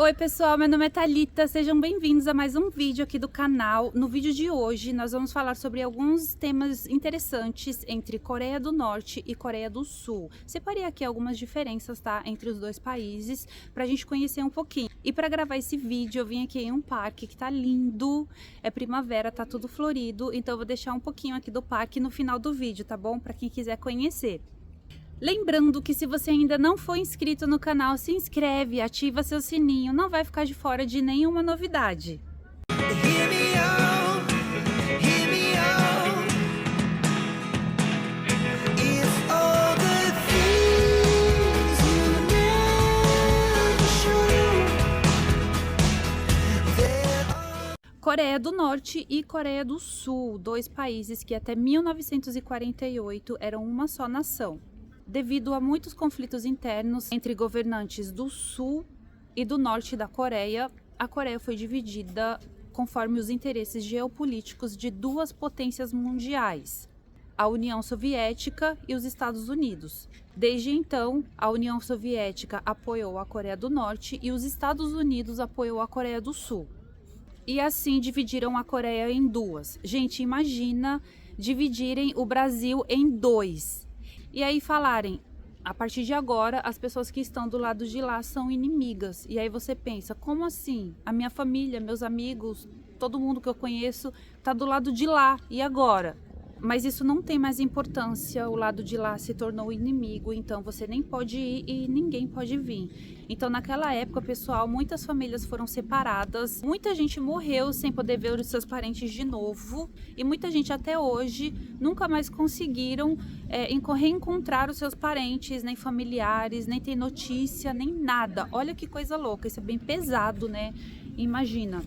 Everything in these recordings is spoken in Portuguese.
Oi pessoal, meu nome é Thalita, sejam bem-vindos a mais um vídeo aqui do canal. No vídeo de hoje nós vamos falar sobre alguns temas interessantes entre Coreia do Norte e Coreia do Sul. Separei aqui algumas diferenças, tá, entre os dois países, pra gente conhecer um pouquinho. E para gravar esse vídeo eu vim aqui em um parque que tá lindo, é primavera, tá tudo florido, então eu vou deixar um pouquinho aqui do parque no final do vídeo, tá bom? Pra quem quiser conhecer. Lembrando que se você ainda não for inscrito no canal, se inscreve, ativa seu sininho, não vai ficar de fora de nenhuma novidade. Coreia do Norte e Coreia do Sul, dois países que até 1948 eram uma só nação. Devido a muitos conflitos internos entre governantes do sul e do norte da Coreia, a Coreia foi dividida conforme os interesses geopolíticos de duas potências mundiais, a União Soviética e os Estados Unidos. Desde então, a União Soviética apoiou a Coreia do Norte e os Estados Unidos apoiou a Coreia do Sul. E assim dividiram a Coreia em duas. Gente, imagina dividirem o Brasil em dois. E aí falarem, a partir de agora, as pessoas que estão do lado de lá são inimigas. E aí você pensa, como assim? A minha família, meus amigos, todo mundo que eu conheço está do lado de lá. E agora? Mas isso não tem mais importância, o lado de lá se tornou inimigo, então você nem pode ir e ninguém pode vir. Então naquela época, pessoal, muitas famílias foram separadas, muita gente morreu sem poder ver os seus parentes de novo e muita gente até hoje nunca mais conseguiram reencontrar os seus parentes, nem familiares, nem tem notícia, nem nada. Olha que coisa louca, isso é bem pesado, né? Imagina.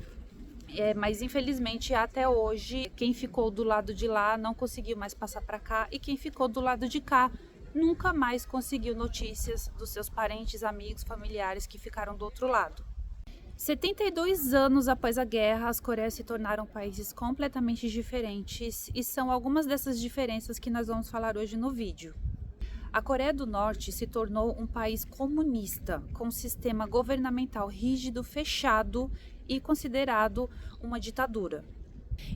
Mas infelizmente até hoje quem ficou do lado de lá não conseguiu mais passar para cá e quem ficou do lado de cá nunca mais conseguiu notícias dos seus parentes, amigos, familiares que ficaram do outro lado. 72 anos após a guerra, as Coreias se tornaram países completamente diferentes e são algumas dessas diferenças que nós vamos falar hoje no vídeo. A Coreia do Norte se tornou um país comunista, com um sistema governamental rígido, fechado e considerado uma ditadura.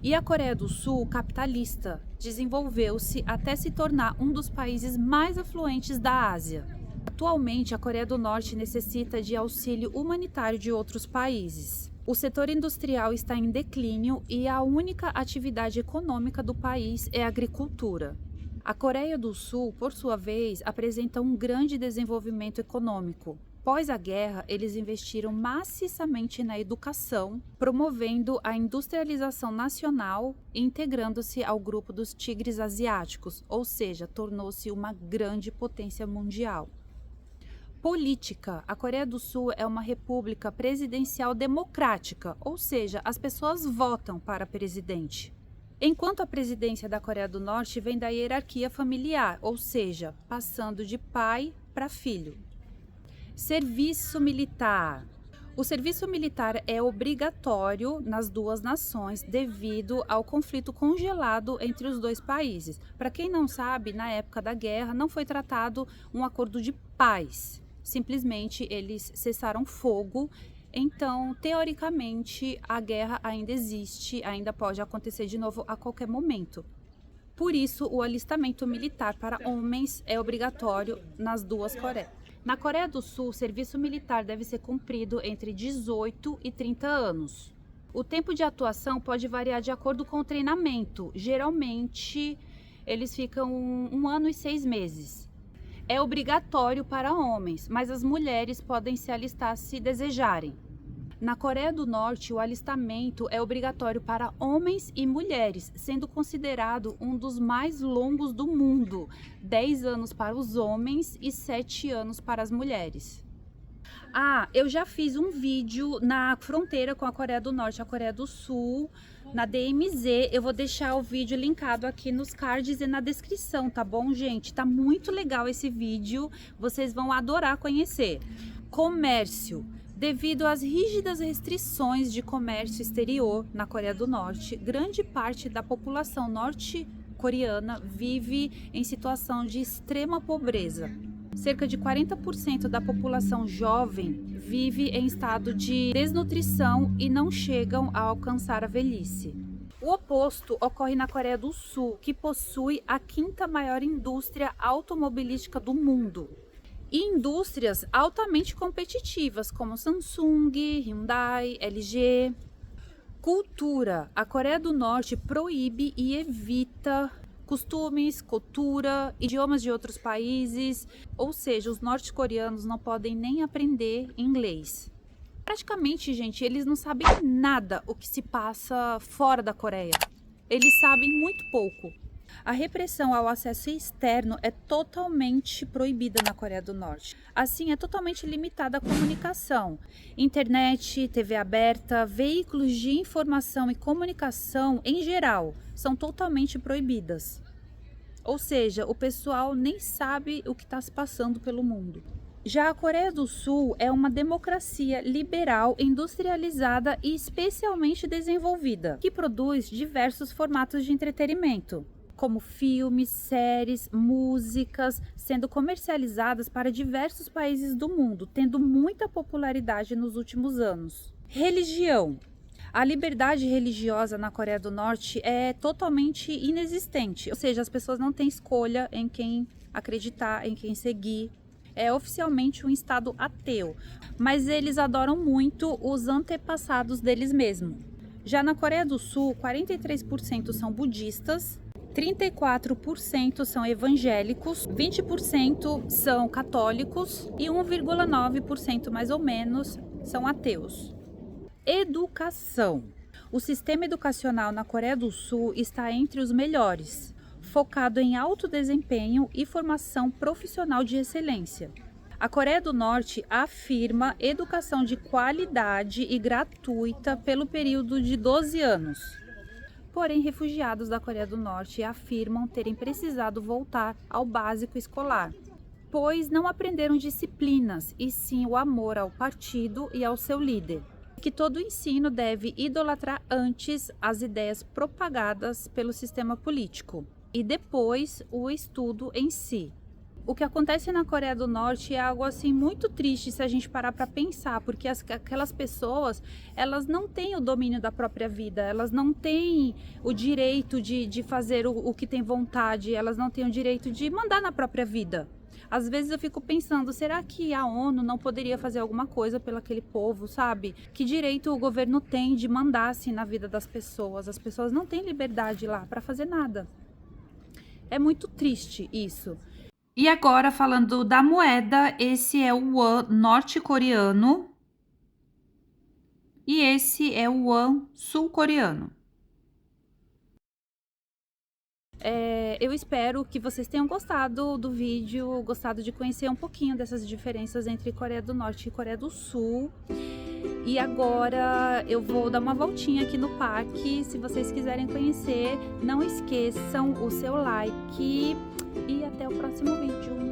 E a Coreia do Sul, capitalista, desenvolveu-se até se tornar um dos países mais afluentes da Ásia. Atualmente, a Coreia do Norte necessita de auxílio humanitário de outros países. O setor industrial está em declínio e a única atividade econômica do país é a agricultura. A Coreia do Sul, por sua vez, apresenta um grande desenvolvimento econômico. Após a guerra, eles investiram maciçamente na educação, promovendo a industrialização nacional e integrando-se ao grupo dos tigres asiáticos, ou seja, tornou-se uma grande potência mundial. Política. A Coreia do Sul é uma república presidencial democrática, ou seja, as pessoas votam para presidente. Enquanto a presidência da Coreia do Norte vem da hierarquia familiar, ou seja, passando de pai para filho. Serviço militar. O serviço militar é obrigatório nas duas nações devido ao conflito congelado entre os dois países. Para quem não sabe, na época da guerra não foi tratado um acordo de paz. Simplesmente eles cessaram fogo. Então, teoricamente, a guerra ainda existe, ainda pode acontecer de novo a qualquer momento. Por isso, o alistamento militar para homens é obrigatório nas duas Coreias. Na Coreia do Sul, o serviço militar deve ser cumprido entre 18 e 30 anos. O tempo de atuação pode variar de acordo com o treinamento. Geralmente, eles ficam 1 ano e 6 meses. É obrigatório para homens, mas as mulheres podem se alistar se desejarem. Na Coreia do Norte, o alistamento é obrigatório para homens e mulheres, sendo considerado um dos mais longos do mundo, 10 anos para os homens e 7 anos para as mulheres. Eu já fiz um vídeo na fronteira com a Coreia do Norte e a Coreia do Sul, na DMZ. Eu vou deixar o vídeo linkado aqui nos cards e na descrição, tá bom, gente? Tá muito legal esse vídeo, vocês vão adorar conhecer. Comércio. Devido às rígidas restrições de comércio exterior na Coreia do Norte, grande parte da população norte-coreana vive em situação de extrema pobreza. Cerca de 40% da população jovem vive em estado de desnutrição e não chegam a alcançar a velhice. O oposto ocorre na Coreia do Sul, que possui a quinta maior indústria automobilística do mundo. E indústrias altamente competitivas, como Samsung, Hyundai, LG. Cultura. A Coreia do Norte proíbe e evita costumes, cultura, idiomas de outros países, ou seja, os norte-coreanos não podem nem aprender inglês. Praticamente, gente, eles não sabem nada o que se passa fora da Coreia. Eles sabem muito pouco. A repressão ao acesso externo é totalmente proibida na Coreia do Norte. Assim, é totalmente limitada a comunicação. Internet, TV aberta, veículos de informação e comunicação em geral são totalmente proibidas. Ou seja, o pessoal nem sabe o que está se passando pelo mundo. Já a Coreia do Sul é uma democracia liberal, industrializada e especialmente desenvolvida, que produz diversos formatos de entretenimento, como filmes, séries, músicas, sendo comercializadas para diversos países do mundo, tendo muita popularidade nos últimos anos. Religião. A liberdade religiosa na Coreia do Norte é totalmente inexistente, ou seja, as pessoas não têm escolha em quem acreditar, em quem seguir. É oficialmente um estado ateu, mas eles adoram muito os antepassados deles mesmos. Já na Coreia do Sul, 43% são budistas, 34% são evangélicos, 20% são católicos e 1,9% mais ou menos são ateus. Educação. O sistema educacional na Coreia do Sul está entre os melhores, focado em alto desempenho e formação profissional de excelência. A Coreia do Norte afirma educação de qualidade e gratuita pelo período de 12 anos. Porém, refugiados da Coreia do Norte afirmam terem precisado voltar ao básico escolar, pois não aprenderam disciplinas, e sim o amor ao partido e ao seu líder. Que todo ensino deve idolatrar antes as ideias propagadas pelo sistema político e depois o estudo em si. O que acontece na Coreia do Norte é algo assim muito triste se a gente parar para pensar, porque aquelas pessoas, elas não têm o domínio da própria vida, elas não têm o direito de fazer o que tem vontade, elas não têm o direito de mandar na própria vida. Às vezes eu fico pensando, será que a ONU não poderia fazer alguma coisa pelo aquele povo, sabe? Que direito o governo tem de mandar assim na vida das pessoas? As pessoas não têm liberdade lá para fazer nada. É muito triste isso. E agora, falando da moeda, esse é o won norte-coreano e esse é o won sul-coreano. Eu espero que vocês tenham gostado do vídeo, gostado de conhecer um pouquinho dessas diferenças entre Coreia do Norte e Coreia do Sul. E agora eu vou dar uma voltinha aqui no parque. Se vocês quiserem conhecer, não esqueçam o seu like e até o próximo vídeo.